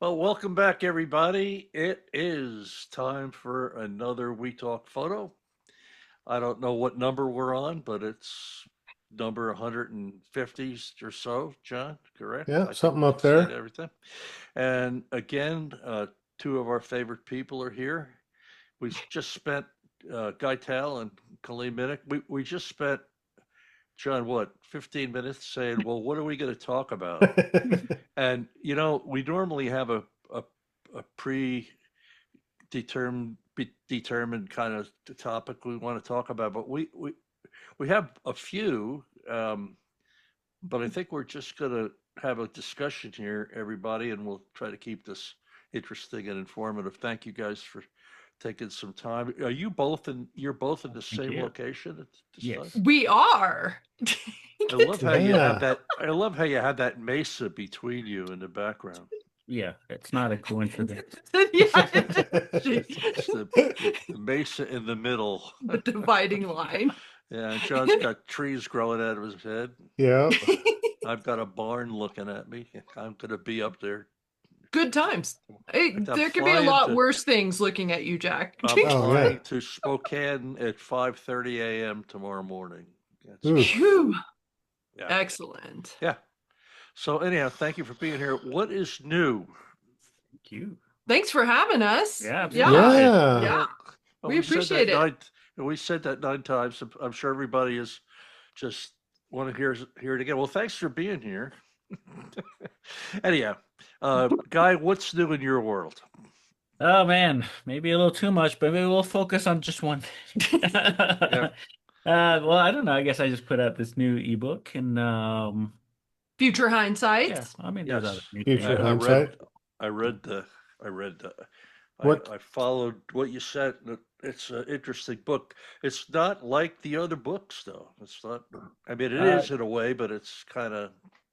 Well, welcome back, everybody. It is time for another We Talk photo. I don't know what number we're on, but it's number 150 or so, John, correct? Yeah, I think something we can up say there. everything. And again, two of our favorite people are here. We just spent Guy Tal and Colleen Miniuk. We just spent, John, what, 15 minutes saying, well, what are we going to talk about? And, we normally have a determined kind of topic we want to talk about, but we have a few, but I think we're just going to have a discussion here, everybody, and we'll try to keep this interesting and informative. Thank you guys for taking some time. You're both in the Thank same you. location at this time? Yes. We are. Yeah. I love how you have that mesa between you in the background. Yeah, it's not a coincidence. Yeah. It's the mesa in the middle. The dividing line. Yeah, John's got trees growing out of his head. Yeah. I've got a barn looking at me. I'm gonna be up there. Good times. I'm There could be a flying lot to worse things looking at you, Jack. I'm Oh, yeah. flying to Spokane at 5:30 a.m. tomorrow morning. Ooh. Phew. Yeah, Excellent. yeah. So anyhow, thank you for being here. What is new? Thank you. Thanks for having us. Yeah, Yeah. absolutely. Yeah. Yeah. Well, We said appreciate that it. we said that 9 times. I'm sure everybody is just want to hear it again. Well, thanks for being here. Anyhow, Guy, what's new in your world? Oh man, maybe a little too much, but maybe we'll focus on just one thing. Yeah, Well, I don't know. I guess I just put out this new ebook, and Future yeah, hindsights. I mean, there's other yes. new things. Future I read, hindsight. I read the, I read the, What? I followed what you said. It's an interesting book. It's not like the other books, though. It's not. I mean, it Uh, is in a way, but it's kind of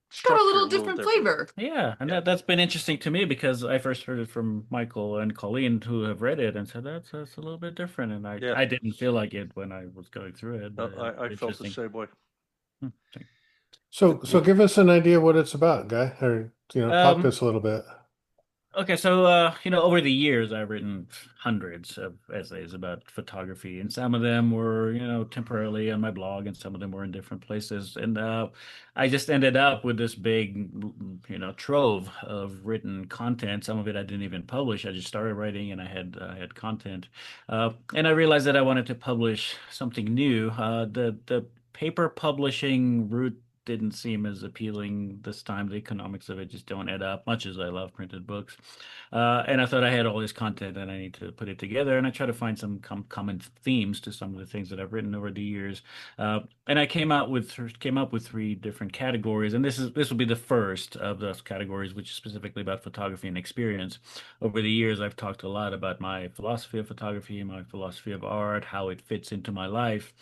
It's got a little structured a little different different. flavor. yeah, and Yeah, that's been interesting to me because I first heard it from Michael and Colleen, who have read it, and said that's a little bit different, and I yeah. I didn't feel like it when I was going through it, No, but I felt the interesting. same way. Hmm. So Well, give us an idea what it's about, guy, or talk to Um, us a little bit. Okay, so over the years I've written hundreds of essays about photography, and some of them were, temporarily on my blog, and some of them were in different places. And I just ended up with this big, trove of written content. Some of it I didn't even publish. I just started writing, and I had content, and I realized that I wanted to publish something new. The paper publishing route didn't seem as appealing this time. The economics of it just don't add up, much as I love printed books. And I thought I had all this content and I need to put it together. And I try to find some common themes to some of the things that I've written over the years. And I came up with three different categories. And this will be the first of those categories, which is specifically about photography and experience. Over the years, I've talked a lot about my philosophy of photography, my philosophy of art, how it fits into my life.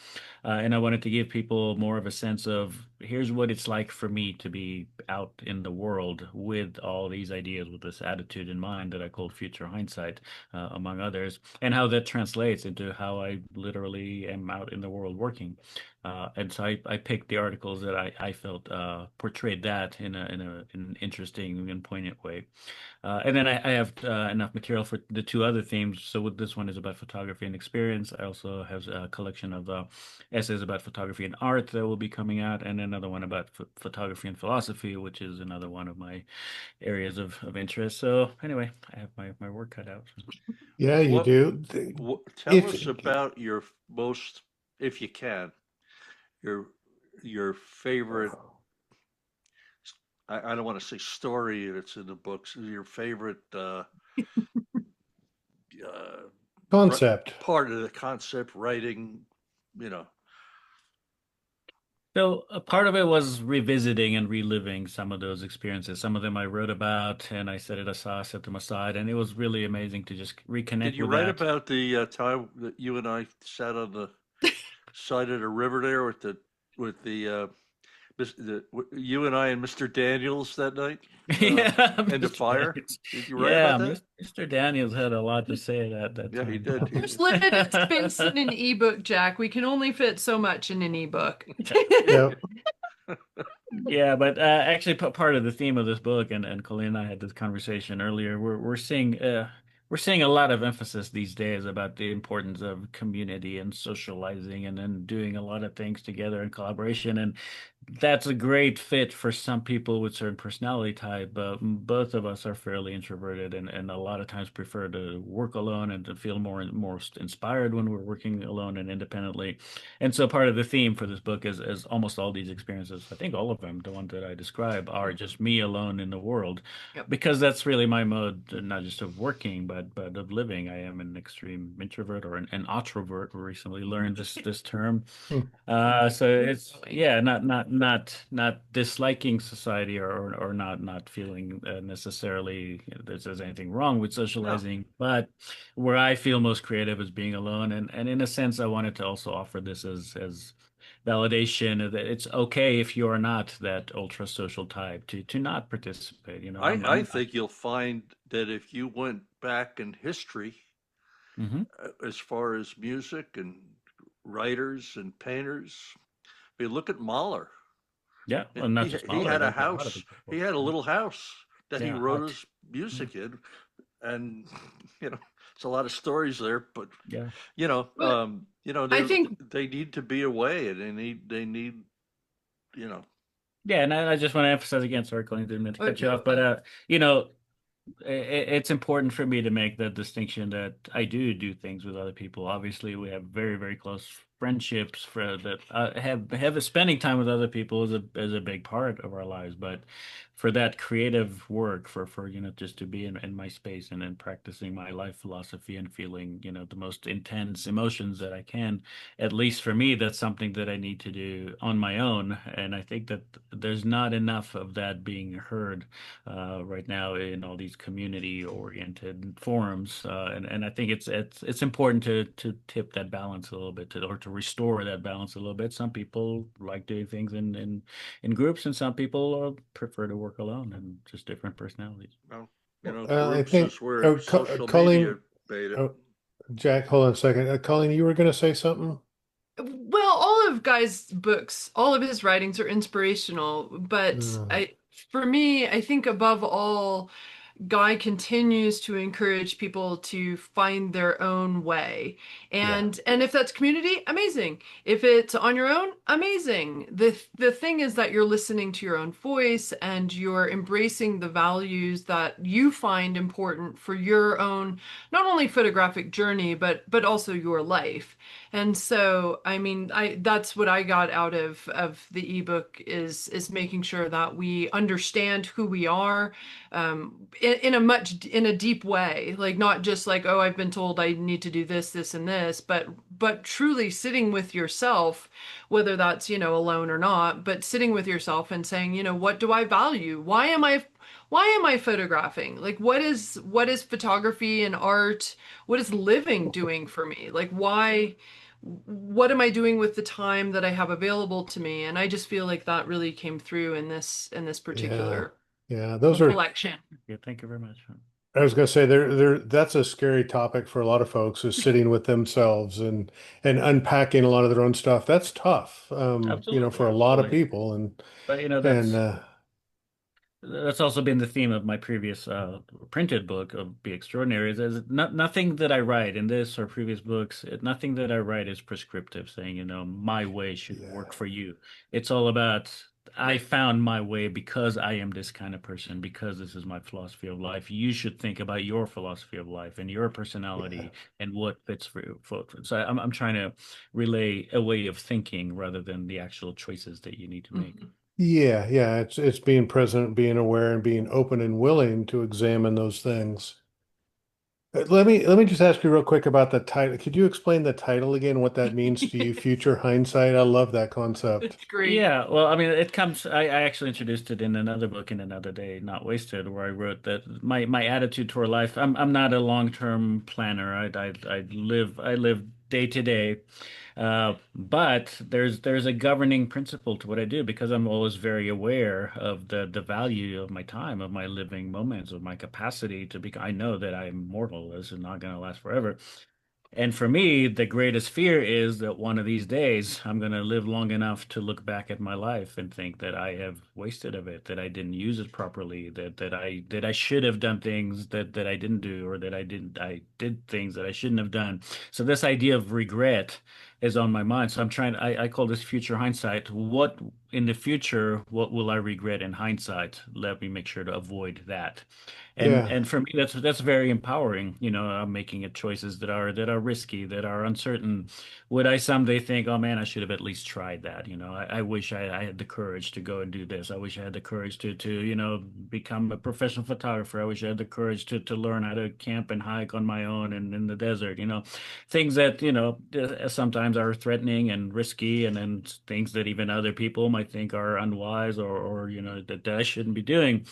And I wanted to give people more of a sense of here's what it's like for me to be out in the world with all these ideas, with this attitude in mind that I called future hindsight, among others, and how that translates into how I literally am out in the world working. And so I picked the articles that I felt portrayed that in an interesting and poignant way. And then I have enough material for the two other themes. So this one is about photography and experience. I also have a collection of essays about photography and art that will be coming out, and another one about photography and philosophy, which is another one of my areas of interest. So anyway, I have my work cut out. Yeah, you what, do. tell If us about your most, if you can, your favorite. I don't want to say story that's in the books. Your favorite uh, concept. part of the concept writing. You know. So a part of it was revisiting and reliving some of those experiences. Some of them I wrote about and I set them aside, and it was really amazing to just Did reconnect you with write that. about the time that you and I sat on the side of the river there with you and I and Mr. Daniels that night Yeah, and the Mr. fire? Daniels. Did you write about Yeah, that? Mr. Daniels had a lot to say at that Yeah, he time. did. There's limited space in an ebook, Jack. We can only fit so much in an ebook. Yep. Yeah, but actually, part of the theme of this book, and Colleen and I had this conversation earlier. We're seeing a lot of emphasis these days about the importance of community and socializing, and then doing a lot of things together in collaboration. And that's a great fit for some people with certain personality type. But both of us are fairly introverted, and a lot of times prefer to work alone and to feel more inspired when we're working alone and independently. And so part of the theme for this book is almost all these experiences, I think all of them, the ones that I describe, are just me alone in the world, Yep. because that's really my mode, not just of working, but of living. I am an extreme introvert or an introvert. We recently learned this term. Hmm. So it's yeah, not disliking society or not feeling necessarily there's anything wrong with No. socializing, but where I feel most creative is being alone. And in a sense, I wanted to also offer this as validation that it's okay if you're not that ultra social type to not participate. You know, I I'm not. think you'll find that if you went back in history, Mhm. as far as music and writers and painters, I mean, look at Mahler. Yeah, well, not just He Mahler. had a There's a lot of house. He people. had a little house that he Yeah, wrote art. his Yeah, music in, and you know, it's a lot of stories there. But yeah. But I think they need to be away, and they need you know. Yeah, and I just want to emphasize again, sorry, Colleen, didn't mean to cut you no, off, but you know, it's important for me to make the distinction that I do things with other people. Obviously, we have very close friendships for that have spending time with other people is a big part of our lives. But for that creative work, for just to be in my space and then practicing my life philosophy and feeling the most intense emotions that I can, at least for me, that's something that I need to do on my own. And I think that there's not enough of that being heard right now in all these community-oriented forums, and I think it's important to tip that balance a little bit, or to restore that balance a little bit. Some people like doing things in groups, and some people prefer to work alone, and just different personalities. Well, I groups think, is where social media Colleen, made it. oh, Jack, hold on a second. Colleen, you were going to say something? well, all of Guy's books, all of his writings are inspirational, but Uh, for me, I think above all, Guy continues to encourage people to find their own way. yeah, And if that's community, amazing. If it's on your own, amazing. The thing is that you're listening to your own voice and you're embracing the values that you find important for your own not only photographic journey but also your life. And so, I mean, I that's what I got out of the ebook is making sure that we understand who we are in a deep way, like not just like, oh, I've been told I need to do this and this, but truly sitting with yourself, whether that's alone or not, but sitting with yourself and saying, what do I value? Why am I photographing? Like, what is photography and art? What is living doing for me? Like, what am I doing with the time that I have available to me? And I just feel like that really came through in this yeah, particular yeah. Those are, collection. Yeah, thank you very much. I was going to say, that's a scary topic for a lot of folks, is sitting with themselves and unpacking a lot of their own stuff. That's tough, Absolutely, for a lot of absolutely. people. But And, that's also been the theme of my previous printed book of Be Extraordinary. Is nothing that I write in this or previous books, nothing that I write is prescriptive, saying, my way should yeah, work for you. It's all about, I found my way because I am this kind of person, because this is my philosophy of life. You should think about your philosophy of life and your yeah. personality and what fits for you. So I'm trying to relay a way of thinking rather than the actual choices that you need to make. Mhm. Yeah, yeah, it's being present, being aware, and being open and willing to examine those things. Let me just ask you real quick about the title. Could you explain the title again, what that means to you, future hindsight? I love that concept. It's great. Yeah, well, I mean, it comes. I actually introduced it in another book, in Another Day Not Wasted, where I wrote that my attitude toward life. I'm not a long-term planner. I live day to day, but there's a governing principle to what I do, because I'm always very aware of the value of my time, of my living moments, of my capacity to be. I know that I'm mortal. This is not going to last forever. And for me, the greatest fear is that one of these days I'm going to live long enough to look back at my life and think that I have wasted of it, that I didn't use it properly, that I should have done things that I didn't do, or that I did things that I shouldn't have done. So this idea of regret is on my mind. So I call this future hindsight. What in the future, what will I regret in hindsight? Let me make sure to avoid that. And Yeah. and for me, that's very empowering. I'm making it choices that are risky, that are uncertain. Would I someday think, oh man, I should have at least tried that? I wish I had the courage to go and do this. I wish I had the courage to become a professional photographer. I wish I had the courage to learn how to camp and hike on my own and in the desert. Things that sometimes are threatening and risky, and then things that even other people might think are unwise, or that I shouldn't be doing.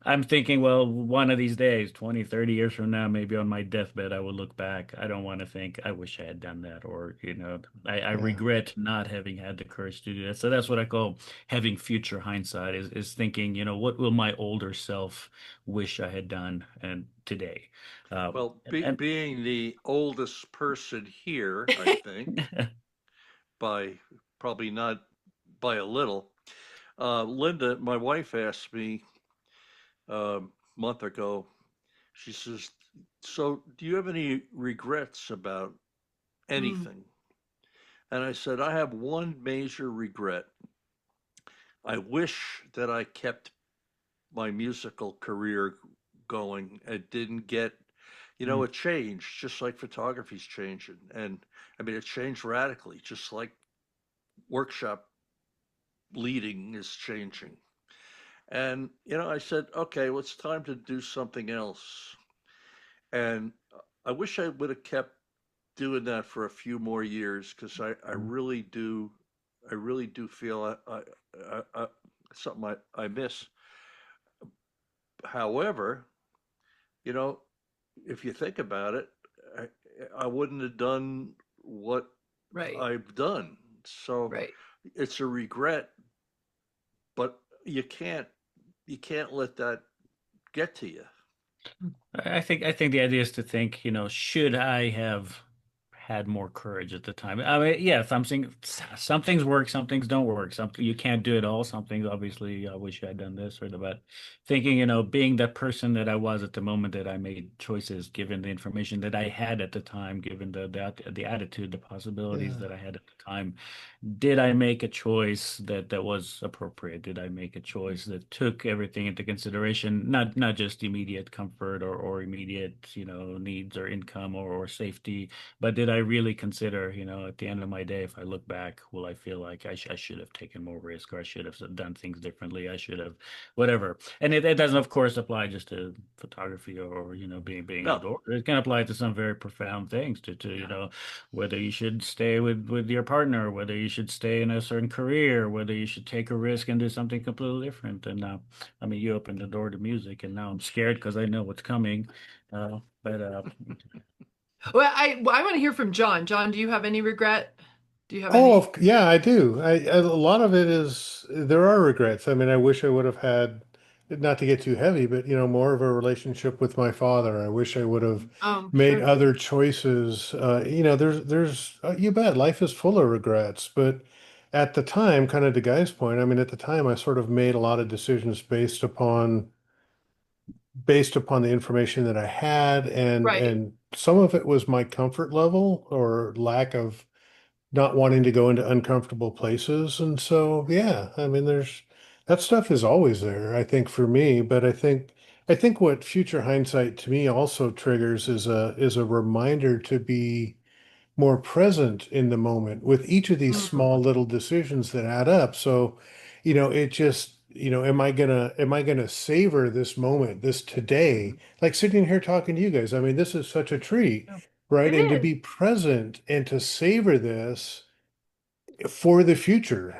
I'm thinking, well, one of these days, 20, 30 years from now, maybe on my deathbed, I will look back. I don't want to think, I wish I had done that, or, I Yeah. regret not having had the courage to do that. So that's what I call having future hindsight, is thinking, what will my older self wish I had done and today? Well, And being the oldest person here, I think, by probably not by a little, Linda, my wife asked me a month ago, she says, so do you have any regrets about Mm, anything? And I said, I have one major regret. I wish that I kept my musical career going and didn't get, mm, it changed just like photography's changing. And I mean, it changed radically, just like workshop leading is changing. And, I said, okay, well, it's time to do something else. And I wish I would have kept doing that for a few more years because I really do feel something I miss. However, you know, if you think about it, I, I wouldn't have done what right, I've done. So right. it's a regret, but you can't let that get to you. I think the idea is to think, should I have had more courage at the time? I mean, yeah, some things work, some things don't work. You can't do it all. Some things, obviously, I wish I'd done this or that. But thinking, being that person that I was at the moment that I made choices, given the information that I had at the time, given the attitude, the possibilities Yeah. that I had at the time, did I make a choice that was appropriate? Did I make a choice that took everything into consideration, not just immediate comfort or immediate, needs or income or safety, but did I really consider, at the end of my day, if I look back, will I feel like I should have taken more risk, or I should have done things differently? I should have whatever. And it doesn't, of course, apply just to photography or, being No, outdoors. It can apply to some very profound things whether you should stay with your partner, whether you should stay in a certain career, whether you should take a risk and do something completely different. And I mean, you opened the door to music, and now I'm scared because I know what's coming. But Well, I want to hear from John. John, do you have any regret? Do you have Oh, any? yeah, I do. A lot of it is there are regrets. I mean, I wish I would have had, not to get too heavy, but more of a relationship with my father. I wish I would have made Sure. other choices. You bet, life is full of regrets. But at the time, kind of to Guy's point, I mean, at the time, I sort of made a lot of decisions based upon the information that I had, and Right. and some of it was my comfort level or lack of not wanting to go into uncomfortable places. And so, yeah, I mean, that stuff is always there, I think, for me. But I think what future hindsight to me also triggers is a reminder to be more present in the moment with each of these Mm, small little decisions that add up. So, it just, am I gonna savor this moment, this today, like sitting here talking to you guys? I mean, this is such a treat, right? it And to is. be present and to savor this for the future,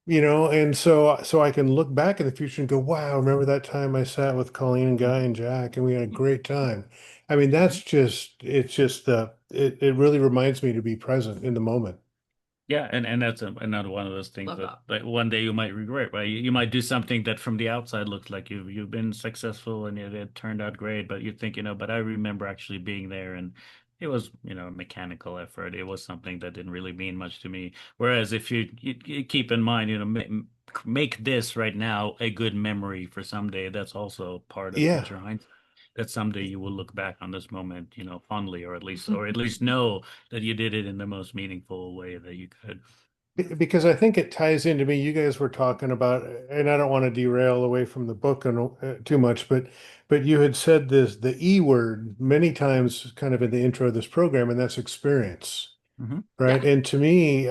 and so I can look back in the future and go, wow, remember that time I sat with Colleen and Guy and Jack and we had a great time. I mean, it's just it really reminds me to be present in the moment. yeah, and that's another one of those things Love that that. like one day you might regret, right? You might do something that from the outside looks like you've been successful and it turned out great, but you think, but I remember actually being there, and it was, a mechanical effort. It was something that didn't really mean much to me. Whereas if you keep in mind, make this right now a good memory for someday, that's also part of Yeah. future hindsight. That someday you will look back on this moment, fondly, or at least know that you did it in the most meaningful way that you could. Because I think it ties into me. You guys were talking about, and I don't want to derail away from the book and too much, but you had said the E word many times, kind of in the intro of this program, and that's experience, Hmm. right? Yeah. And to me,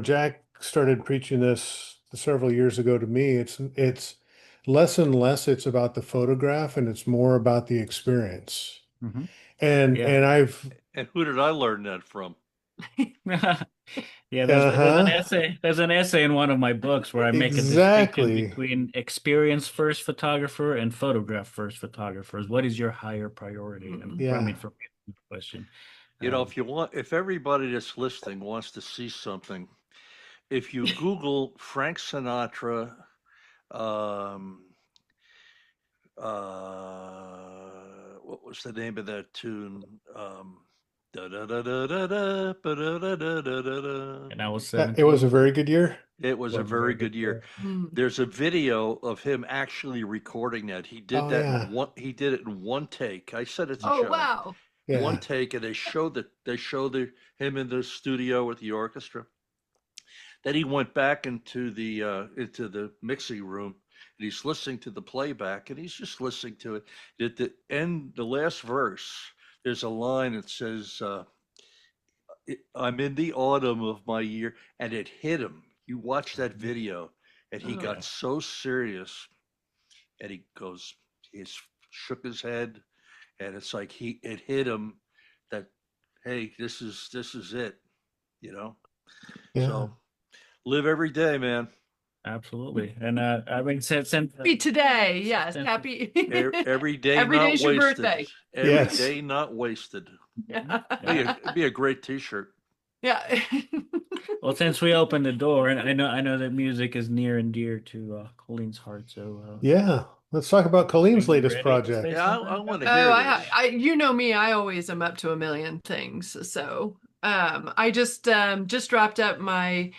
Jack started preaching this several years ago to me. It's less and less. It's about the photograph, and it's more about the experience. Hmm. And Yeah. and I've And who did I learn that from? Yeah, there's an uh-huh, essay. There's an essay in one of my books where I make a distinction exactly. between experience first photographer and photograph first photographers. What is your higher priority? And Mm. I Yeah. mean, for me, that's the question. If Um, you want, if everybody that's listening wants to see something, if you Google Frank Sinatra, um, what was the name of that tune? Da da da da da da ba da da da da da da. and I was It was a 17. very good year. It was a Was a very very good good year. year. Mm. There's a video of him actually recording that. He did Oh that in yeah. one. He did it in one take. I said it to Oh, John. wow. One Yeah. take, and they showed him in the studio with the orchestra. Then he went back into the mixing room, and he's listening to the playback, and he's just listening to it. At the end, the last verse, there's a line that says, "I'm in the autumn of my year," and it hit him. You watch that video, and he Oh. got so serious, and he shook his head, and it's like it hit him that, hey, this is it, you know. Yeah. So live every day, man. Absolutely. And I mean, since Happy today. Yes. since Happy. Every day Every not day's your wasted. birthday. Every Yes. day not wasted. Yeah. yeah. It'd be a great T-shirt. Yeah. Well, since we opened the door, and I know that music is near and dear to Colleen's heart, so Yeah. Let's talk about are Colleen's you latest ready to say project. Yeah, I something want about to it? Oh, hear this. you know me, I always am up to a million things. So, I just wrapped up my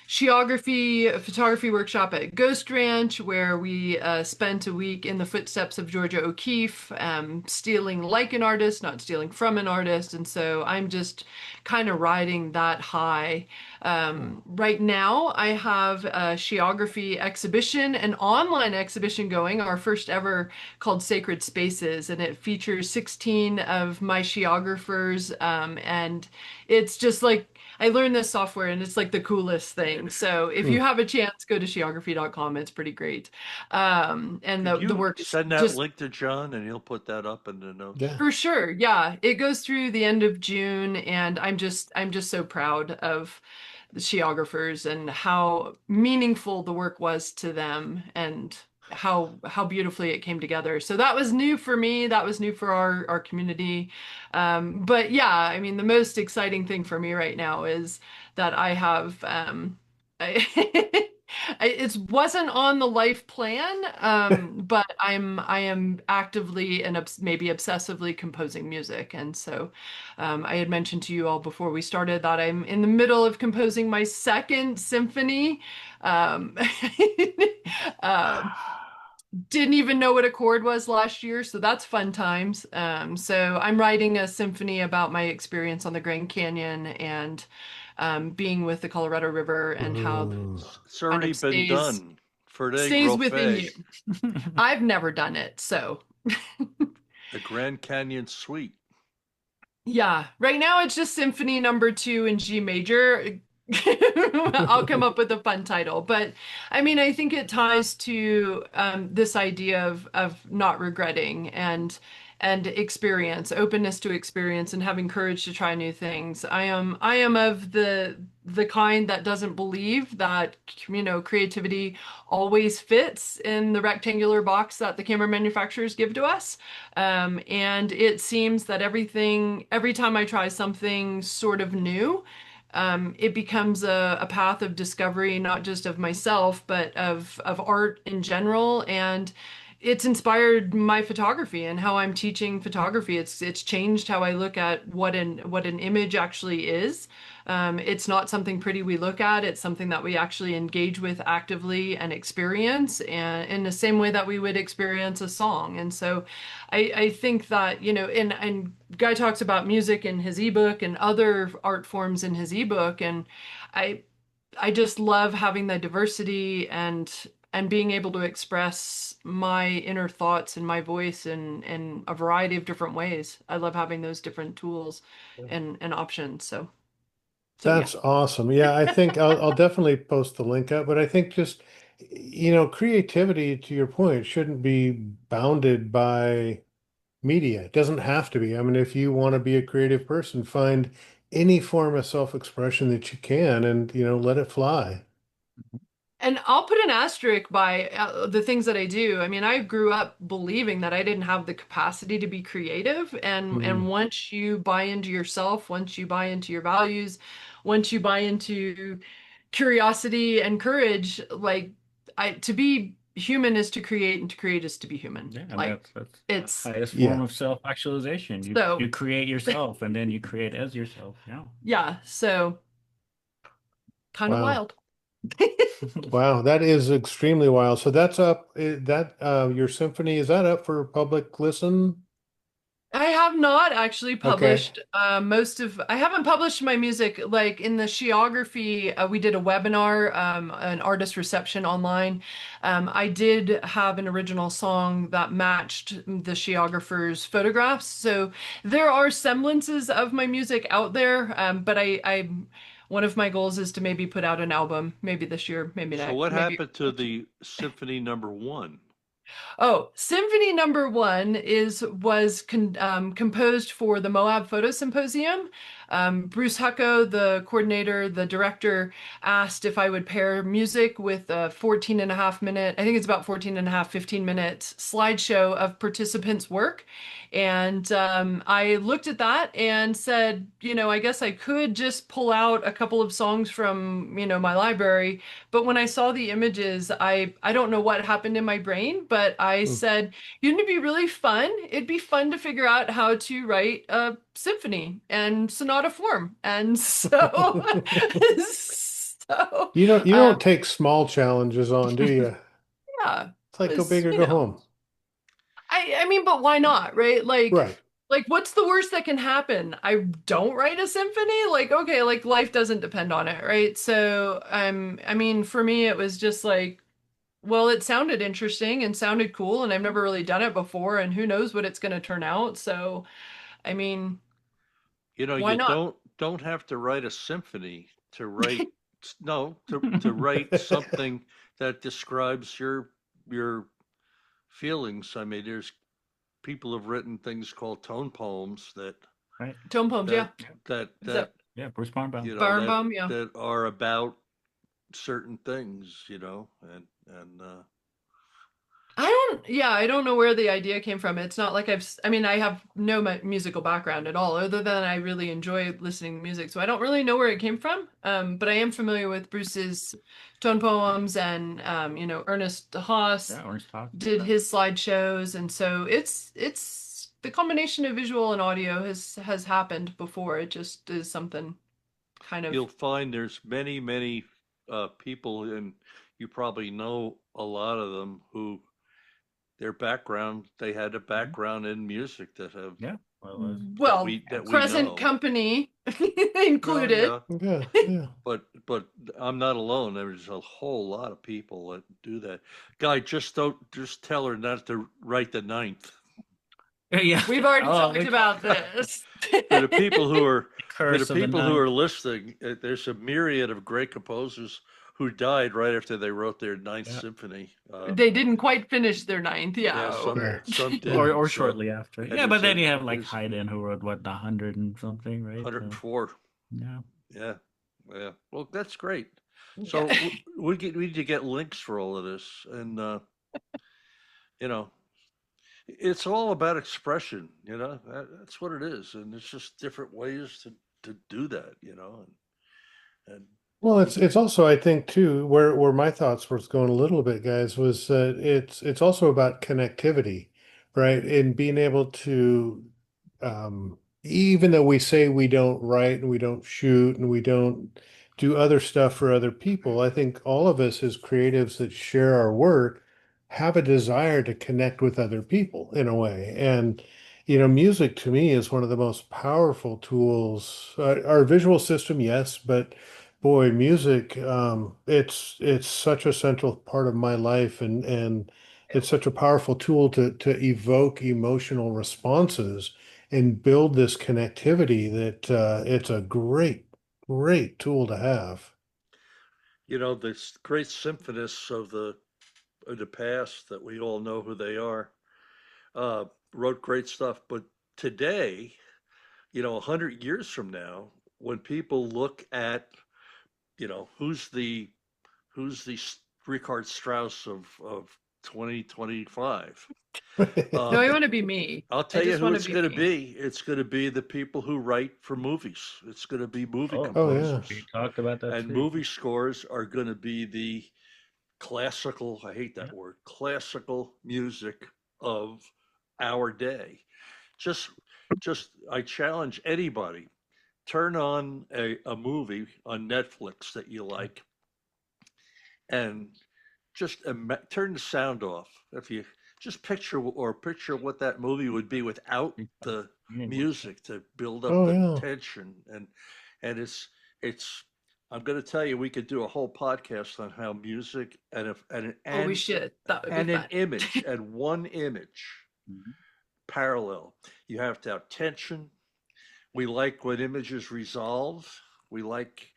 photography workshop at Ghost Ranch, where we spent a week in the footsteps of Georgia O'Keeffe, stealing like an artist, not stealing from an artist. And so I'm just kind of riding that high. Right now, I have a shiography exhibition, an online exhibition going, our first ever, called Sacred Spaces, and it features 16 of my shiographers. And it's just like I learned this software, and it's like the coolest thing. So if Hmm. you have a chance, go to shiography.com. It's pretty great. And Could the you work is send that just link to John and he'll put that up in the notes? Yeah. for sure. Yeah, it goes through the end of June, and I'm just so proud of the geographers and how meaningful the work was to them, and how beautifully it came together. So that was new for me. That was new for our community. But yeah, I mean, the most exciting thing for me right now is that I have I, it wasn't on the life plan, but I am actively and maybe obsessively composing music. And so I had mentioned to you all before we started that I'm in the middle of composing my second symphony. Um, um, didn't even know what a chord was last year, so that's fun times. So I'm writing a symphony about my experience on the Grand Canyon, and being with the Colorado River, and how Ooh. It's kind already of been done. Ferde stays within you. Groffe, I've never done it, so the Grand Canyon Suite. yeah. Right now it's just Symphony Number 2 in G major. I'll come up with a fun title, but I mean, I think it ties to this idea of not regretting, and experience, openness to experience, and having courage to try new things. I am of the kind that doesn't believe that, creativity always fits in the rectangular box that the camera manufacturers give to us. And it seems that every time I try something sort of new, it becomes a path of discovery, not just of myself, but of art in general. And it's inspired my photography and how I'm teaching photography. It's changed how I look at what an image actually is. It's not something pretty we look at. It's something that we actually engage with actively and experience, and in the same way that we would experience a song. And so, I think that and Guy talks about music in his ebook and other art forms in his ebook, and I I just love having the diversity and being able to express my inner thoughts and my voice in a variety of different ways. I love having those different tools and options. So yeah. That's awesome. Yeah, I think I'll definitely post the link up, but I think just, creativity, to your point, shouldn't be bounded by media. It doesn't have to be. I mean, if you want to be a creative person, find any form of self-expression that you can and, let it fly. And I'll put an asterisk by the things that I do. I mean, I grew up believing that I didn't have the capacity to be creative, and Mhm. once you buy into yourself, once you buy into your values, once you buy into curiosity and courage, like I to be human is to create, and to create is to be human. Yeah, and Like that's the it's highest form Yeah. of self-actualization. You so create yourself, and then you create as yourself. Yeah. yeah, so kind of Wow. wild. Wow, that is extremely wild. So that's up, your symphony, is that up for public listen? I have not actually Okay. published I haven't published my music like in the Sheography. We did a webinar, an artist reception online. I did have an original song that matched the Sheographer's photographs. So there are semblances of my music out there. But one of my goals is to maybe put out an album, maybe this year, maybe So next, what maybe. happened to the Symphony Number One? Oh, Symphony Number One composed for the Moab Photo Symposium. Bruce Hucko, the coordinator, the director, asked if I would pair music with a 14 and a half minute, I think it's about 14 and a half, 15-minute slideshow of participants' work. And I looked at that and said, I guess I could just pull out a couple of songs from, my library. But when I saw the images, I don't know what happened in my brain, but I Hmm. said, it'd be really fun. It'd be fun to figure out how to write a symphony and sonata form. And so, so You don't take small challenges on, do you? yeah, It's like go was, big or go home. I mean, but why not, right? Right. Like what's the worst that can happen? I don't write a symphony? Like, okay, like life doesn't depend on it, right? So, I mean, for me, it was just like, well, it sounded interesting and sounded cool, and I've never really done it before, and who knows what it's going to turn out. So, I mean, why You not? don't have to write a symphony to write no to write something that describes your feelings. I mean, there's people have written things called tone poems Right. Tone poems, yeah. that that Is that that Yeah, Bruce Barnbaum. Barnbaum? Yeah. that are about certain things, I don't know where the idea came from. It's not like I mean, I have no musical background at all, other than I really enjoy listening to music. So I don't really know where it came from. But I am familiar with Bruce's tone poems, and, Ernest Haas Yeah, Orange Talk. did his slideshows. And so it's the combination of visual and audio has happened before. It just is something kind of, you'll find there's many people, and you probably know a lot of them who their background they had a Mhm. background in music Yeah. Well, well, that we present know. company Well, included. yeah, Yeah, yeah. but I'm not alone. There's a whole lot of people that do that. Guy, just tell her not to write the ninth. yeah. We've already Oh, talked about this. For the people who are the for the curse of the people who are ninth. listening, there's a myriad of great composers who died right after they wrote their ninth Yeah. symphony. They didn't quite finish their ninth, Yeah, yeah. Yeah. some Or didn't. So, shortly after. and Yeah, but there's then a you have like there's Haydn who wrote what 100 and something, right? So 104. yeah. Yeah, yeah. Well, that's great. So Yeah. we need to get links for all of this, and you know, it's all about expression. That's what it is, and it's just different ways to do that. And Well, it's also, I think, too, where my thoughts were going a little bit, guys, was that it's also about connectivity, right? And being able to, even though we say we don't write and we don't shoot and we don't do other stuff for other people, I think all of us as creatives that share our work have a desire to connect with other people in a way. And music to me is one of the most powerful tools. Our visual system, yes, but boy, music, it's such a central part of my life, and it's such a powerful tool to evoke emotional responses and build this connectivity that it's a great tool to have. The great symphonists of the past that we all know who they are, uh, wrote great stuff. But today, 100 years from now, when people look at, who's the Richard Strauss of 2025, No, uh, I want to be me. I'll I tell you just who want to it's be going to me. be. It's going to be the people who write for movies. It's going to be movie Oh, Oh yeah. composers. we talked about that And too. movie scores are going to be the classical, I hate Yeah. that word, classical music of our day. Just, I challenge anybody, turn on a movie on Netflix that you like and just turn the sound off. If you just picture what that movie would be without the music to build up Oh the yeah. tension, and it's I'm going to tell you, we could do a whole podcast on how music Oh, we should. That would be and an fun. image and one image Mhm. parallel. You have to have tension. We like when images resolve. We like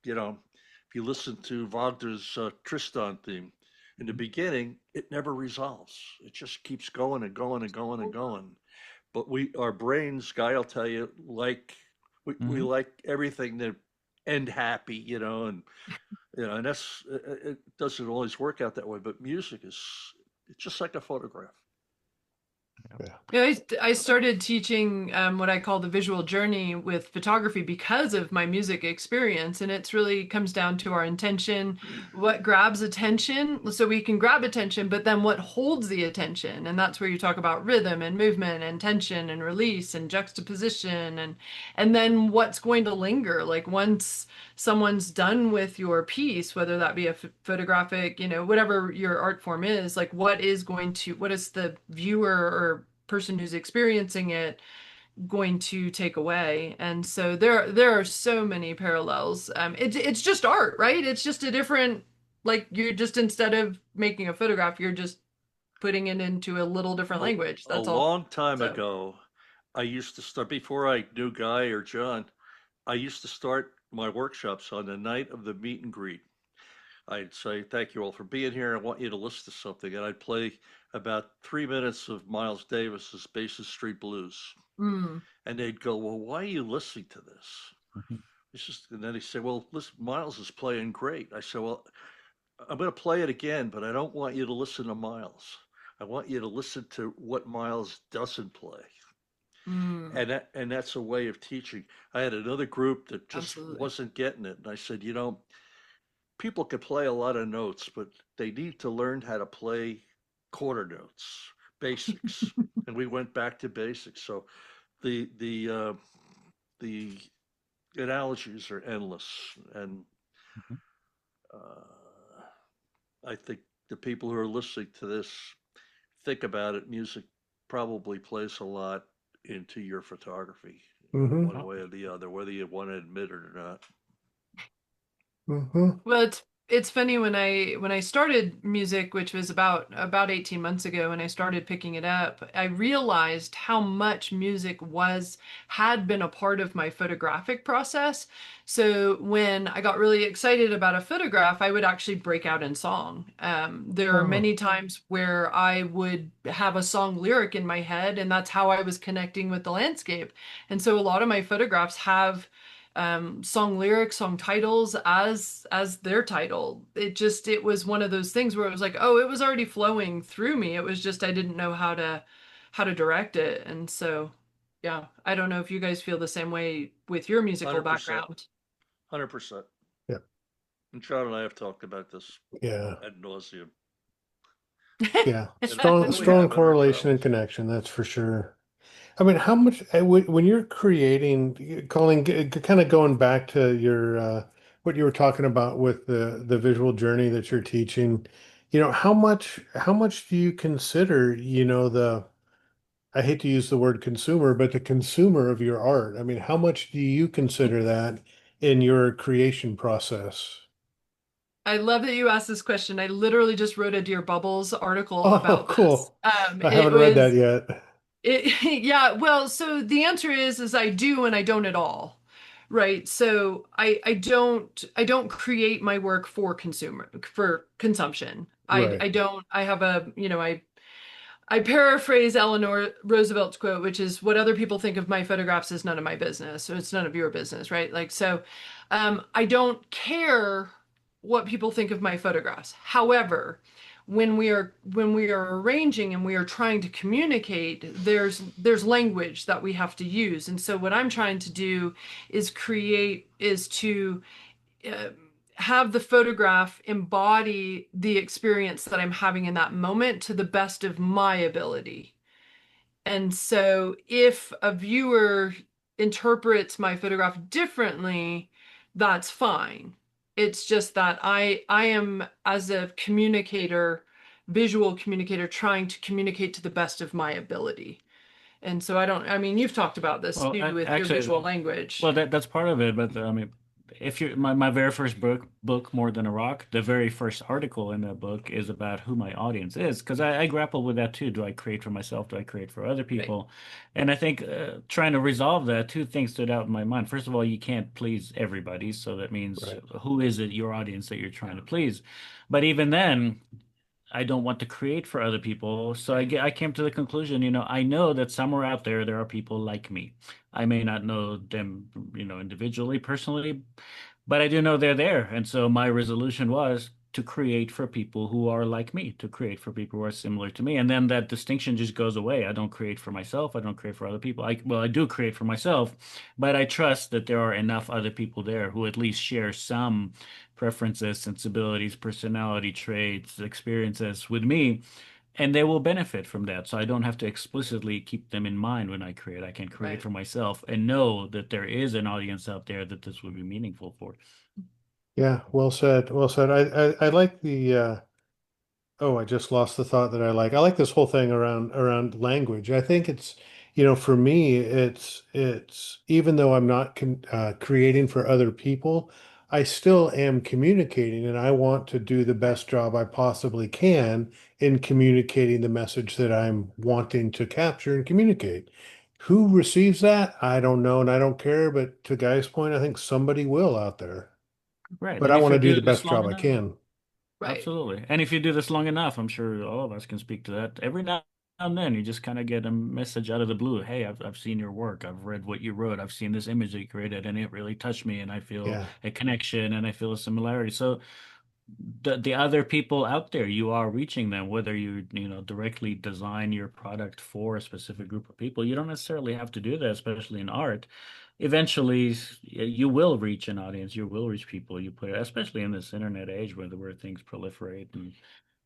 if you listen to Wagner's Tristan theme, in the beginning, it never resolves. It just keeps going and going and going and going. But our brains, Guy will tell you, we Mhm. like everything to end happy, and it doesn't always work out that way. But music it's just like a photograph. Yeah. Yeah, I started teaching what I call the visual journey with photography because of my music experience. And it's really comes down to our intention, what grabs attention. So we can grab attention, but then what holds the attention. And that's where you talk about rhythm and movement and tension and release and juxtaposition and then what's going to linger. Like once someone's done with your piece, whether that be a photographic, whatever your art form is, like what is the viewer or person who's experiencing it going to take away? And so there are so many parallels. It's just art, right? It's just a different, like you're just, instead of making a photograph, you're just putting it into a little different A, language. a That's all. long time So ago, I used to start before I knew Guy or John. I used to start my workshops on the night of the meet and greet. I'd say, thank you all for being here. I want you to listen to something. And I'd play about 3 minutes of Miles Davis's Basin Street Blues. mm, And they'd go, well, why are you listening to this? Mhm. And then he'd say, well, listen, Miles is playing great. I said, well, I'm going to play it again, but I don't want you to listen to Miles. I want you to listen to what Miles doesn't play. mm, And that's a way of teaching. I had another group that just absolutely. wasn't getting it. And I said, people can play a lot of notes, but they need to learn how to play quarter notes, basics. And we went back to basics. So the analogies are endless, and Mhm. uh, I think the people who are listening to this think about it. Music probably plays a lot into your photography, Mm-hmm. one way or the other, whether you want to admit it or not. Mm-hmm. Well, it's funny when I started music, which was about 18 months ago, when I started picking it up, I realized how much music had been a part of my photographic process. So when I got really excited about a photograph, I would actually break out in song. There are Oh. many times where I would have a song lyric in my head, and that's how I was connecting with the landscape. And so a lot of my photographs have song lyrics, song titles as their title. It was one of those things where it was like, oh, it was already flowing through me. It was just I didn't know how to direct it. And so yeah, I don't know if you guys feel the same way with your musical 100%. background. 100%. Yeah. And John and I have talked about this Yeah. ad nauseum. Yeah. And, Strong, and we strong have in our correlation and travels. connection. That's for sure. I mean, how much when you're creating, Colleen, kind of going back to your what you were talking about with the visual journey that you're teaching, how much do you consider, I hate to use the word consumer, but the consumer of your art? I mean, how much do you consider that in your creation process? I love that you asked this question. I literally just wrote a Dear Bubbles article Oh, about this. cool. I haven't read that yet. Yeah, well, so the answer is I do and I don't at all. Right. So I don't create my work for consumption. Right. I have I paraphrase Eleanor Roosevelt's quote, which is what other people think of my photographs is none of my business. So it's none of your business, right? Like, so I don't care what people think of my photographs. However, when we are arranging and we are trying to communicate, there's language that we have to use. And so what I'm trying to do is to uh, have the photograph embody the experience that I'm having in that moment to the best of my ability. And so if a viewer interprets my photograph differently, that's fine. It's just that I am, as a communicator, visual communicator, trying to communicate to the best of my ability. And so I mean, you've talked about this Well, too with your actually, visual language. well, that's part of it, but I mean, if you my very first book, More Than a Rock, the very first article in that book is about who my audience is, because I grapple with that too. Do I create for myself? Do I create for other Right. people? And I think trying to resolve that, two things stood out in my mind. First of all, you can't please everybody, so that means Right. who is it, your audience that you're trying to please? But even then, I don't want to create for other people. So I came to the conclusion, I know that somewhere out there, there are people like me. I may not know them, individually, personally, but I do know they're there. And so my resolution was to create for people who are like me, to create for people who are similar to me. And then that distinction just goes away. I don't create for myself. I don't create for other people. I do create for myself, but I trust that there are enough other people there who at least share some preferences, sensibilities, personality traits, experiences with me, and they will benefit from that. So I don't have to explicitly keep them in mind when I create. I can create Right. for myself and know that there is an audience out there that this would be meaningful for. Yeah, well said. Well said. I like the oh, I just lost the thought that I like. I like this whole thing around language. I think it's, for me, it's even though I'm not creating for other people, I still am communicating, and I want to do the Right. best job I possibly can in communicating the message that I'm wanting to capture and communicate. Who receives that? I don't know, and I don't care. But to Guy's point, I think somebody will out there. Right. But And I if want you to do do the this best long job I enough, can. Right. absolutely. And if you do this long enough, I'm sure all of us can speak to that. Every now and then, you just kind of get a message out of the blue. Hey, I've seen your work. I've read what you wrote. I've seen this image that you created, and it really touched me. And I feel Yeah. a connection and I feel a similarity. So the other people out there, you are reaching them, whether you directly design your product for a specific group of people. You don't necessarily have to do that, especially in art. Eventually, you will reach an audience. You will reach people. You put, especially in this internet age where things proliferate. And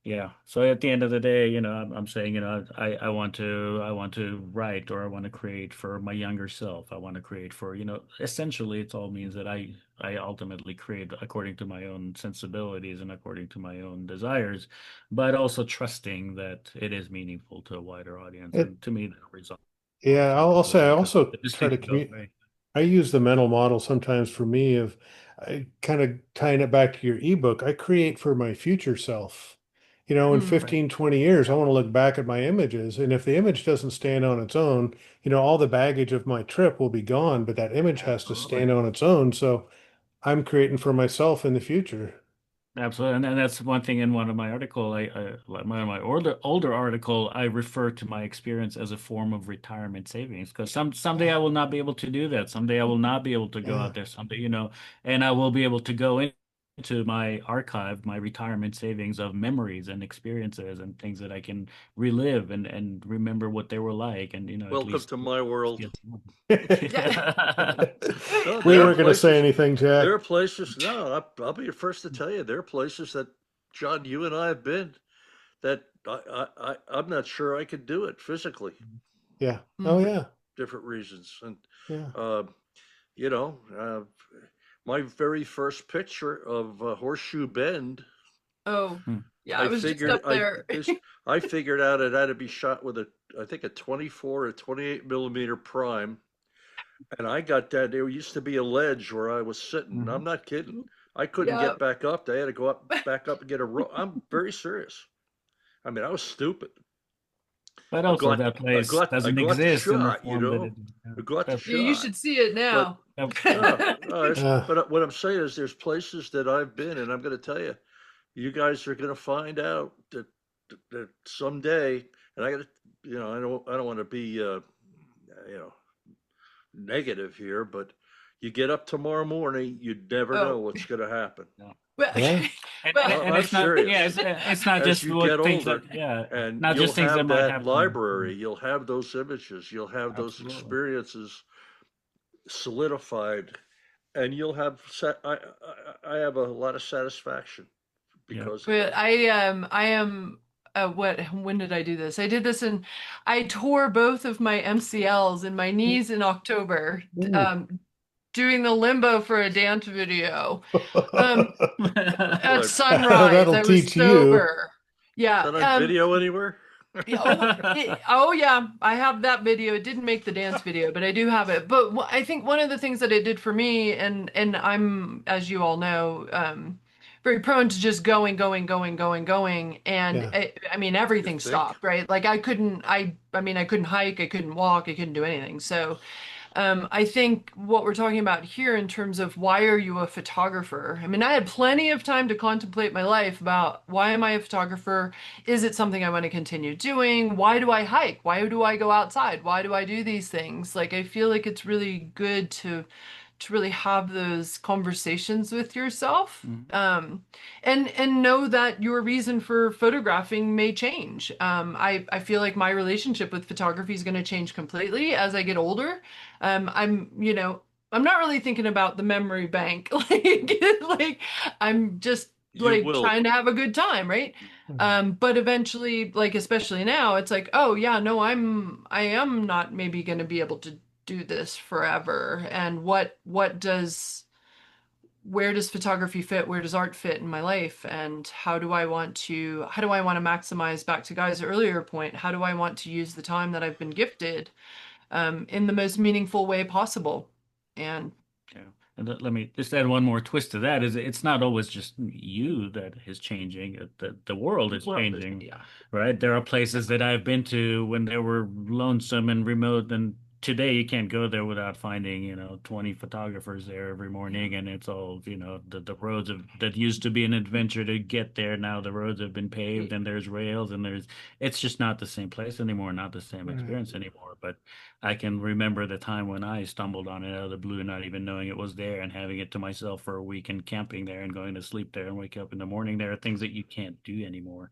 yeah. So at the end of the day, I'm saying, I want to write, or I want to create for my younger self. I want to create for, essentially it all means that I ultimately create according to my own sensibilities and according to my own desires, but also trusting that it is meaningful to a wider audience. It, And to me, that resolves yeah, I'll say I everything because also the try to distinction goes communicate. away. I use the mental model sometimes for me of kind of tying it back to your ebook. I create for my future self. In Mm. Right. 15, 20 years, I want to look back at my images. And if the image doesn't stand on its own, all the baggage of my trip will be gone, but that image has to Absolutely. stand on its own. So I'm creating for myself in the future. Absolutely, and that's one thing in one of my article. Like my older article, I refer to my experience as a form of retirement savings because someday I Yeah. will not be able to do that. Someday I will not be able to go Yeah. out there. Someday, and I will be able to go into to my archive, my retirement savings of memories and experiences and things that I can relive and remember what they were like, and at Welcome least to my world. get Yeah. No, We there are weren't going to say places. anything, Jack. There are places. No, I'll be the first to tell you. There are places that John, you and I have been that I'm not sure I could do it physically. Yeah. Oh, Mhm. yeah. Different reasons, and Yeah. uh, you know, uh, my very first picture of Horseshoe Bend, Oh, Hmm. yeah, I I was just figured up there. I figured out it had to be shot with I think a 24 or 28 millimeter prime, and I got that. There used to be a ledge where I was sitting. Mhm. I'm not kidding. I couldn't Yeah. get back up. They had to go back up and get a rope. I'm very serious. I mean, I was stupid. But also, that place I doesn't got the exist in the shot, form that it. I got the That, Yeah, you shot. should see it But now. that, no, no, Uh, but what I'm saying is there's places that I've been, and I'm going to tell you, you guys are going to find out that someday, and I got to, I don't want to be, you know, negative here, but you get up tomorrow morning, you never know Oh, what's going to happen. no. well, yeah. And, and, well, and I'm it's not, yeah, serious. it's not As just you get what things that, older, yeah, and not you'll just things that have might that happen. library, you'll have those images, you'll have those Absolutely. experiences solidified, and you'll have I have a lot of satisfaction Yeah. because of but that. I am when did I do this? I did this in I tore both of my MCLs in my knees in October, Ooh. doing the limbo for a dance video. Um, at sunrise, That'll I was teach you. sober. Is Yeah. that on video anywhere? Yeah, oh yeah, I have that video. It didn't make the dance video, but I do have it. But I think one of the things that it did for me, and I'm, as you all know, very prone to just going, and Yeah. I mean You everything think? stopped, right? Like I mean I couldn't hike, I couldn't walk, I couldn't do anything. So I think what we're talking about here in terms of why are you a photographer? I mean, I had plenty of time to contemplate my life about why am I a photographer? Is it something I want to continue doing? Why do I hike? Why do I go outside? Why do I do these things? Like, I feel like it's really good to really have those conversations with yourself. Mhm. And know that your reason for photographing may change. I feel like my relationship with photography is going to change completely as I get older. I'm not really thinking about the memory bank. Like I'm just You like will. trying to have a good time, right? Mhm. But eventually, like especially now, it's like, oh yeah, no, I am not maybe going to be able to do this forever. And where does photography fit? Where does art fit in my life? And how do I want to maximize, back to Guy's earlier point, how do I want to use the time that I've been gifted in the most meaningful way possible? And Yeah. And let me just add one more twist to that is it's not always just you that is changing. The world is well, changing, yeah. right? There are places that I've been to when they were lonesome and remote, and today you can't go there without finding, 20 photographers there every morning, and it's all, the roads that used to be an adventure to get there. Now the roads have been paved and there's rails and it's just not the same place anymore, not the same Right. experience anymore. But I can remember the time when I stumbled on it out of the blue, not even knowing it was there, and having it to myself for a week and camping there and going to sleep there and wake up in the morning. There are things that you can't do anymore.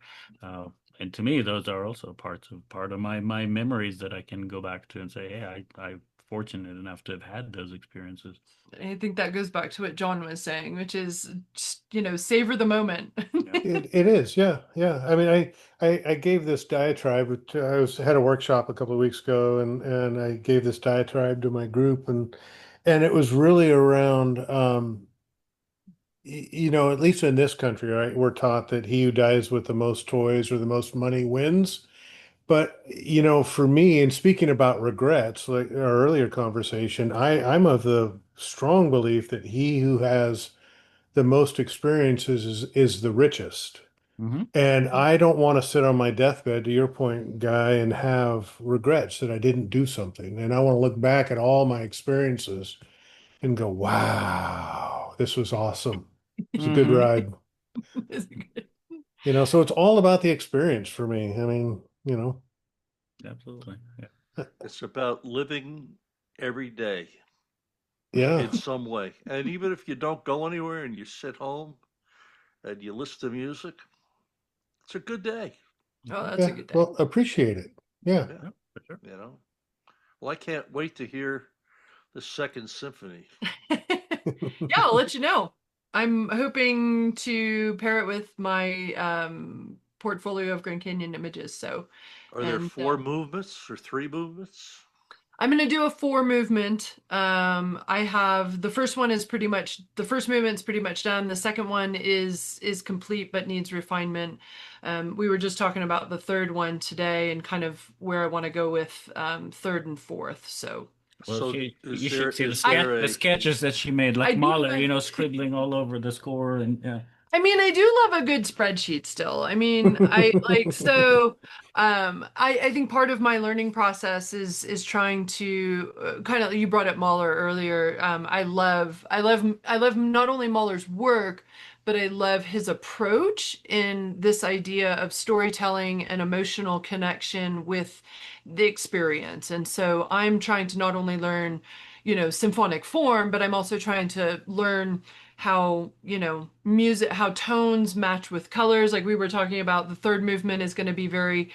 And to me, those are also part of my memories that I can go back to and say, hey, I'm fortunate enough to have had those experiences. I think that goes back to what John was saying, which is just, savor the moment. Yeah. It is, yeah, yeah. I mean, I gave this diatribe. Had a workshop a couple of weeks ago, and I gave this diatribe to my group, and it was really around, at least in this country, right? We're taught that he who dies with the most toys or the most money wins. But, for me, and speaking about regrets, like our earlier conversation, I'm of the strong belief that he who has the most experiences is the richest. Hmm. And I don't want to sit on my deathbed, to your point, Guy, and have regrets that I didn't do something. And I want to look back at all my experiences and go, wow, this was awesome. It's a good Hmm. ride. So it's all about the experience for me. I mean, Absolutely. Yeah. It's about living every day yeah. in some way, and even if you don't go anywhere and you sit home, and you listen to music, it's a good day. Oh, that's a Yeah, good day. well, appreciate it. Yeah. Yeah, Yeah, for sure. you know. Well, I can't wait to hear the Second Symphony. Yeah, I'll let you know. I'm hoping to pair it with my portfolio of Grand Canyon images. So, Are there and four movements or three movements? I'm going to do a 4 movement. I have the first one is pretty much the first movement's pretty much done. The second one is complete but needs refinement. We were just talking about the third one today and kind of where I want to go with third and fourth. So Well, So you should see is there the a sketches that she made, I like do Mahler, like scribbling all over the score, and yeah. I mean, I do love a good spreadsheet still. I mean, I like so I think part of my learning process is trying to kind of you brought up Mahler earlier. I love not only Mahler's work, but I love his approach in this idea of storytelling and emotional connection with the experience. And so I'm trying to not only learn, symphonic form, but I'm also trying to learn how music, how tones match with colors. Like we were talking about, the third movement is going to be very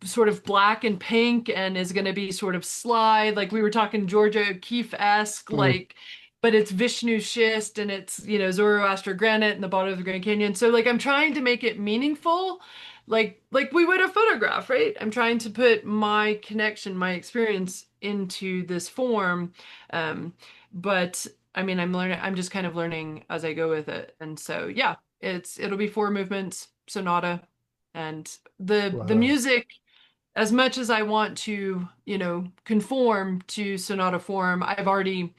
sort of black and pink and is going to be sort of slide, like we were talking Georgia O'Keeffe-esque, Mm. like, but it's Vishnu schist and it's Zoroaster granite in the bottom of the Grand Canyon. So like I'm trying to make it meaningful, like we would a photograph, right? I'm trying to put my connection, my experience into this form. But I mean, I'm just kind of learning as I go with it. And so, yeah, it'll be 4 movements, sonata, and the Wow. music, as much as I want to, conform to sonata form, I've already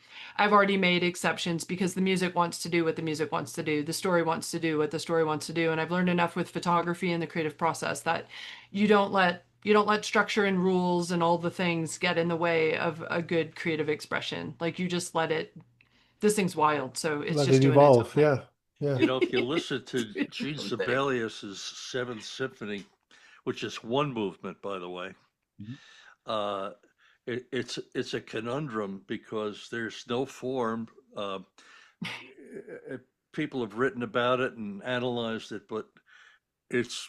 made exceptions because the music wants to do what the music wants to do. The story wants to do what the story wants to do. And I've learned enough with photography and the creative process that you don't let structure and rules and all the things get in the way of a good creative expression. Like you just let it. This thing's wild, so it's Let just it doing its own evolve. thing. Yeah. Yeah. If you listen to It's doing Gene its own thing. Sibelius's Seventh Symphony, which is one movement, by the way, Mhm. uh, it's a conundrum because there's no form. People have written about it and analyzed it, but it's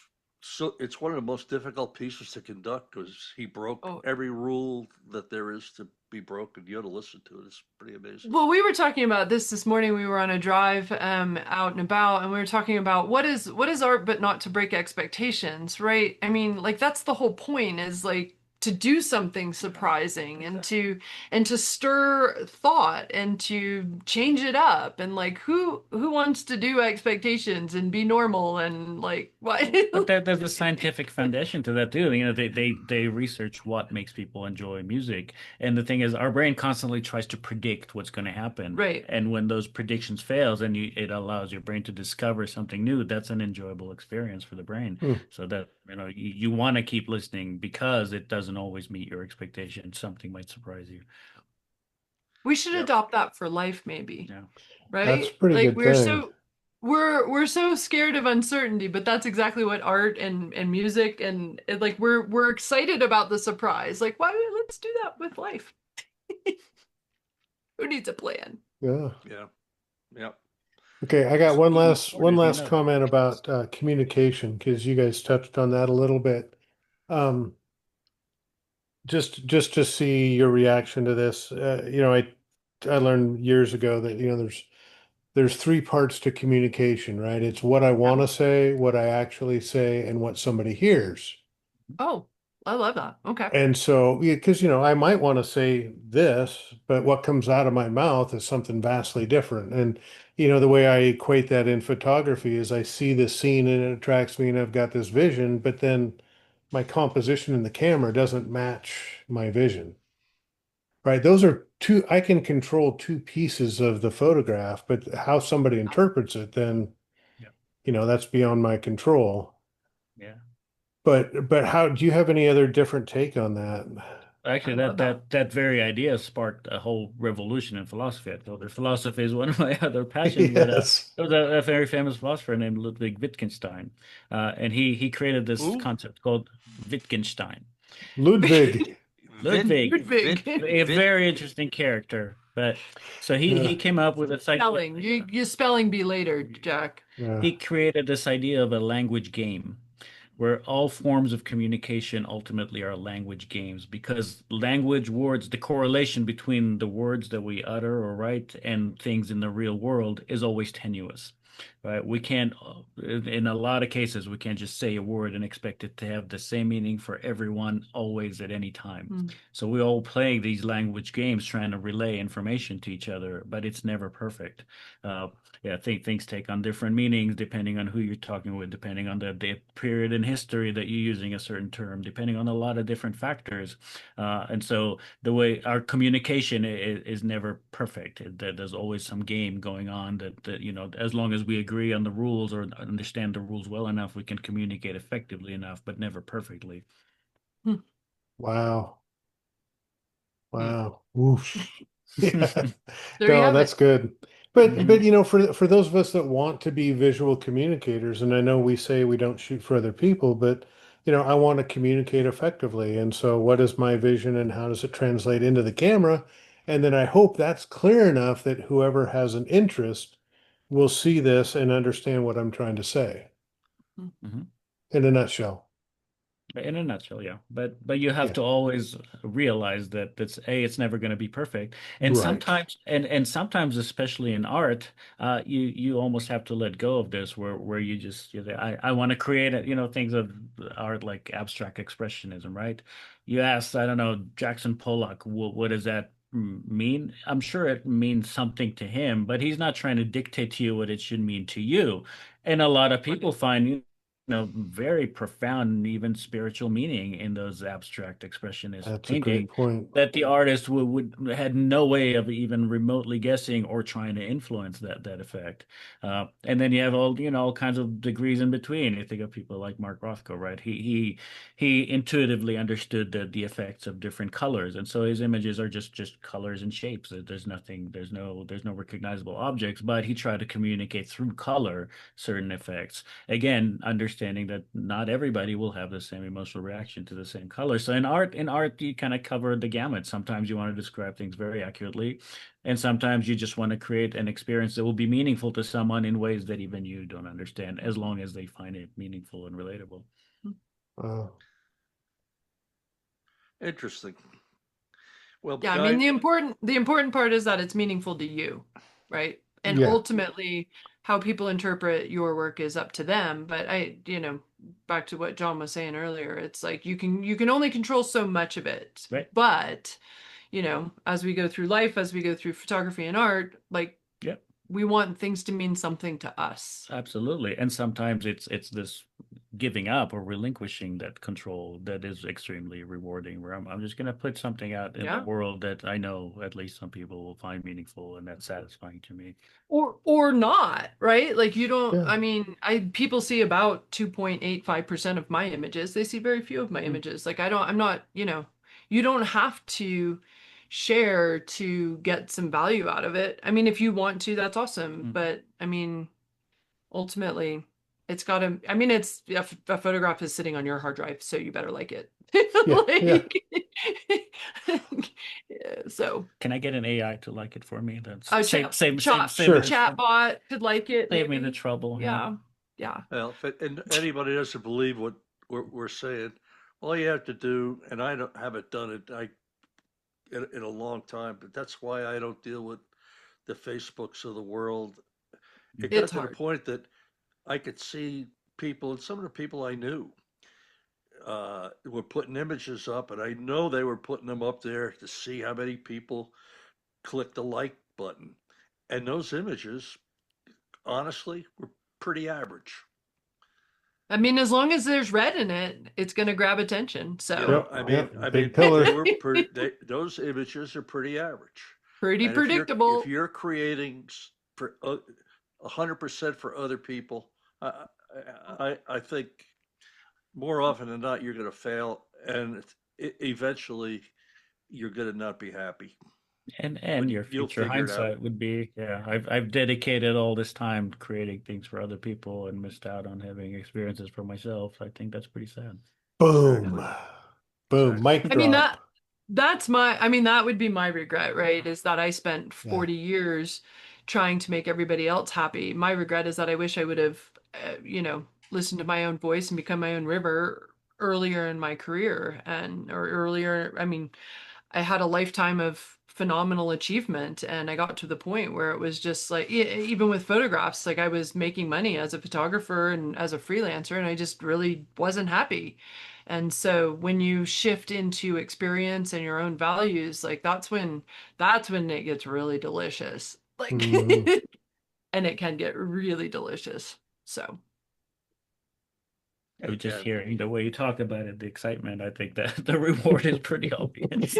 it's one of the most difficult pieces to conduct because he broke Oh, every rule that there is to be broken. You ought to listen to it. It's pretty amazing. well, we were talking about this morning. We were on a drive out and about, and we were talking about what is art but not to break expectations, right? I mean, like that's the whole point, is like to do something surprising and to stir thought and to change it up, and like who wants to do expectations and be normal and like what? But there's a scientific foundation to that too. They research what makes people enjoy music, and the thing is, our brain constantly tries to predict what's going to happen, Right. and when those predictions fails, and it allows your brain to discover something new, that's an enjoyable experience for the brain. Hmm. So that you want to keep listening because it doesn't always meet your expectations. Something might surprise you. We should Yep. adopt that for life, maybe. Yeah. That's a Right? pretty Like good thing. we're so scared of uncertainty, but that's exactly what art and music like we're excited about the surprise. Like, why let's do that with life. Who needs a plan? Yeah. Yeah, yeah. Okay, I got one Looking last forward to seeing that. comment about communication because you guys touched on that a little bit. Um, just to see your reaction to this. I learned years ago that there's three parts to communication, right? It's what I want to say, what I actually say, and what somebody hears. Oh, I love that. Okay. And so, yeah, because I might want to say this, but what comes out of my mouth is something vastly different. And the way I equate that in photography is I see this scene and it attracts me, and I've got this vision, but then my composition in the camera doesn't match my vision. Right? Those are two, I can control two pieces of the photograph, but how somebody interprets it, then, Yeah. that's beyond my control. Yeah. But how do you have any other different take on that? Actually, I that love that. that that very idea sparked a whole revolution in philosophy. I told her philosophy is one of my other passions, but Yes. there was a very famous philosopher named Ludwig Wittgenstein, and he created this Who? concept called Wittgenstein. Ludwig. Vit, Ludwig, Vit, Ludwig. a Vit. very interesting character, But so he Yeah, came up with this idea. Spelling. You spelling bee later, Jack. yeah. He created this idea of a language game where all forms of communication ultimately are language games because language words, the correlation between the words that we utter or write and things in the real world is always tenuous, right? We can't, in a lot of cases, we can't just say a word and expect it to have the same meaning for everyone always at any time. Mm. So we all play these language games trying to relay information to each other, but it's never perfect. Uh, yeah, I think things take on different meanings depending on who you're talking with, depending on the period in history that you're using a certain term, depending on a lot of different factors. And so the way our communication is never perfect. There's always some game going on that, as long as we agree on the rules or understand the rules well enough, we can communicate effectively enough, but never perfectly. Hmm. Wow. Hmm. Wow. Whoosh. Yeah. There you No, have that's it. good. But Mhm. for those of us that want to be visual communicators, and I know we say we don't shoot for other people, but I want to communicate effectively. And so what is my vision and how does it translate into the camera? And then I hope that's clear enough that whoever has an interest will see this and understand what I'm trying to say Mhm. in a nutshell. In a nutshell, yeah. But you have Yeah. to always realize that it's never going to be perfect. And Right. sometimes especially in art, you almost have to let go of this where you just I want to create things of art like abstract expressionism, right? You asked, I don't know, Jackson Pollock, what does that mean? I'm sure it means something to him, but he's not trying to dictate to you what it should mean to you. And a lot of people find very profound and even spiritual meaning in those abstract expressionist That's a great painting point. that the artist would had no way of even remotely guessing or trying to influence that effect. And then you have all kinds of degrees in between. You think of people like Mark Rothko, right? He intuitively understood the effects of different colors, and so his images are just colors and shapes. There's nothing, there's no recognizable objects, but he tried to communicate through color certain effects, again understanding that not everybody will have the same emotional reaction to the same color. So in art you kind of cover the gamut. Sometimes you want to describe things very accurately, and sometimes you just want to create an experience that will be meaningful to someone in ways that even you don't understand, as long as they find it meaningful and relatable. Uh, Interesting. Well, Yeah, I mean the important part is that it's meaningful to you, right? And yeah. ultimately how people interpret your work is up to them, but back to what John was saying earlier, it's like you can only control so much of it. Right. But, as we go through life, as we go through photography and art, like Yeah. we want things to mean something to us. Absolutely. And sometimes it's this giving up or relinquishing that control that is extremely rewarding, where I'm just going to put something out in the Yeah. world that I know at least some people will find meaningful, and that's satisfying to me. Or not, right? Like you don't, Yeah. I mean, people see about 2.85% of my images. They see very few of my Mhm. images. Like I'm not, you don't have to share to get some value out of it. I mean, if you want to, that's awesome. Mhm. But I mean, ultimately, it's got to, I mean, it's a photograph is sitting on your hard drive, so you better like it. Yeah. Yeah. Yeah, so Can I get an AI to like it for me? That's a save chat save save chat save me Sure. the chatbot could like it, save me the maybe. trouble. Yeah. Yeah, yeah. well, and anybody doesn't believe what we're saying, all you have to do, and I don't haven't done it in a long time, but that's why I don't deal with the Facebooks of the world. It got It's to the hard. point that I could see people, and some of the people I knew, were putting images up, and I know they were putting them up there to see how many people clicked the like button. And those images, honestly, were pretty average. I mean, as long as there's red in it, it's going to grab attention. So Yep. I mean, Yep. I Big mean, they pillar. were those images are pretty average. pretty And if predictable. you're creating for 100% for other people, I, I think more often than not you're going to fail, and eventually you're going to not be happy. And But your you'll future figure it out. hindsight would be, yeah, I've dedicated all this time creating things for other people and missed out on having experiences for myself. I think that's pretty sad. Boom. Exactly. Boom. Exactly. Mic I mean that drop. that would be my regret, right? Is that I spent Yeah. 40 years trying to make everybody else happy. My regret is that I wish I would have, listened to my own voice and become my own river earlier in my career or earlier. I mean, I had a lifetime of phenomenal achievement, and I got to the point where it was just like even with photographs, like I was making money as a photographer and as a freelancer, and I just really wasn't happy. And so when you shift into experience and your own values, like that's when it gets really delicious. Like Mhm. and it can get really delicious. So I was just Yeah. hearing the way you talk about it, the excitement. I think that the reward is pretty obvious,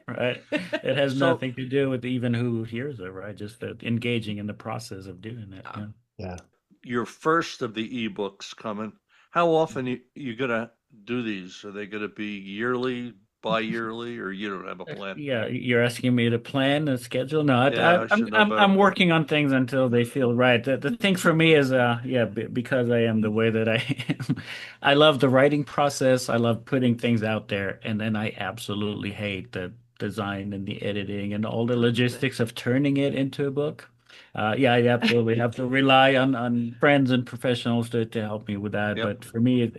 right? It has So nothing to do with even who hears it, right? Just the engaging in the process of doing it. Yeah. Yeah. Yeah. your first of the ebooks coming. How often you gonna do these? Are they gonna be yearly, bi-yearly, or you don't have a plan? Yeah, you're asking me to plan a schedule? No, Yeah, I I'm should know I'm better. I'm working on things until they feel right. The thing for me is yeah, because I am the way that I am. I love the writing process. I love putting things out there, and then I absolutely hate the design and the editing and all the logistics of turning it into a book. Yeah, I absolutely have to rely on friends and professionals to help me with that. Yep. But for me,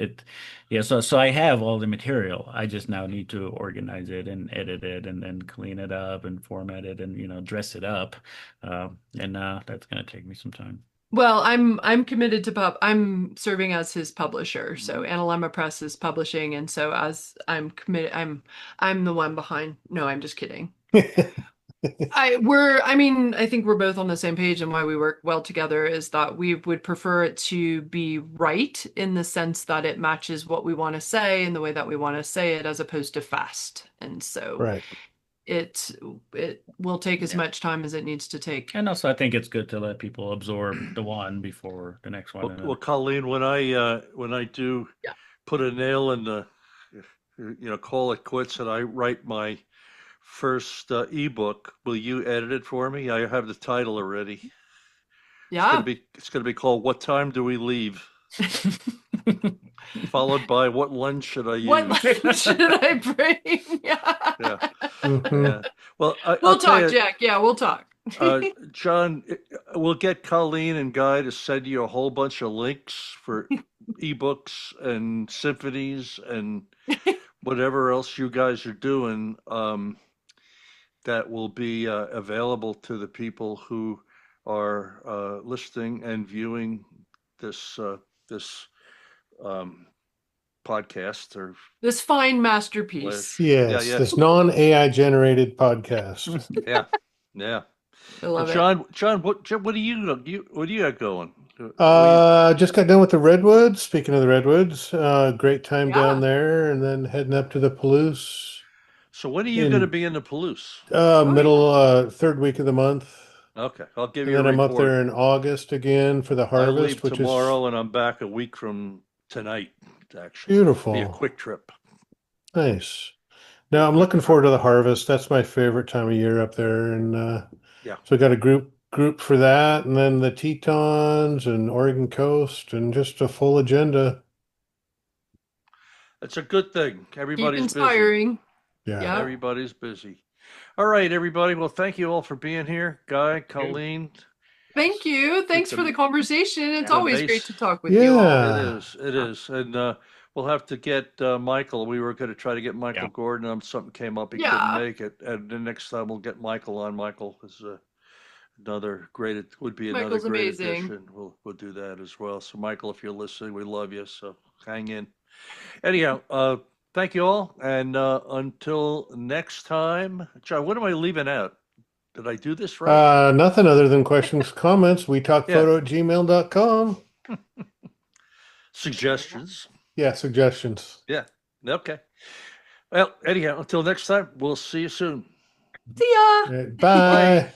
yeah, so I have all the material. I just now need to organize it and edit it and then clean it up and format it and dress it up. And that's gonna take me some time. Well, I'm committed to I'm serving as his publisher. So Mhm. Analemma Press is publishing, and so as I'm committed, I'm the one behind. No, I'm just kidding. I think we're both on the same page, and why we work well together is that we would prefer it to be right in the sense that it matches what we want to say in the way that we want to say it, as opposed to fast. And so Right. it it will take as Yeah. much time as it needs to take. And also, I think it's good to let people absorb the one before the next one. Well, Colleen, when I do Yeah. put a nail in the, call it quits, and I write my first ebook, will you edit it for me? I have the title already. Yeah. It's gonna be called "What Time Do We Leave?" Followed by "What lens should I What use?" lunch should I bring? Yeah. Yeah, Mhm. yeah. Well, I'll We'll tell talk, you, Jack. Yeah, we'll talk. John, we'll get Colleen and Guy to send you a whole bunch of links for ebooks and symphonies and whatever else you guys are doing, that will be available to the people who are listening and viewing this um, podcast or This fine whatever. masterpiece. Yeah, Yes, yeah, this non-AI generated podcast. yeah, yeah. I Well, love it. John, what do what do you got going? What do you, Just got done with the Redwoods. Speaking of the Redwoods, great time down Yeah. there, and then heading up to the Palouse so when are you going to in be in the Palouse? Oh yeah. middle third week of the month. Okay, I'll give And you a then I'm up report. there in August again for the I leave harvest, which is tomorrow and I'm back a week from tonight, actually. Be a beautiful. quick trip. Nice. Now I'm looking forward to the harvest. That's my favorite time of year up there. And Yeah, so I got a group for that, and then the Tetons and Oregon Coast, and just a full agenda. it's a good thing. Keep Everybody's busy. inspiring. Yeah. Yeah. Everybody's busy. All right, everybody. Well, thank you all for being here. Guy, Colleen, Thank you. with Thanks for the conversation. It's the always great to mace. talk with you all. It Yeah. is. It is. And we'll have to get Michael. We were going to try to get Michael Yeah. Gordon. Something came up. He couldn't Yeah. make it. And the next time we'll get Michael on. Michael is another great. It would be another Michael's great amazing. addition. We'll do that as well. So Michael, if you're listening, we love you. So hang in. Anyhow, thank you all. And until next time, John, what am I leaving out? Did I do this right? Nothing other than questions, comments. We talk Yeah. photo at gmail.com. Suggestions. Yeah, suggestions. Yeah. Okay. Well, anyhow, until next time, we'll see you soon. See ya. Bye.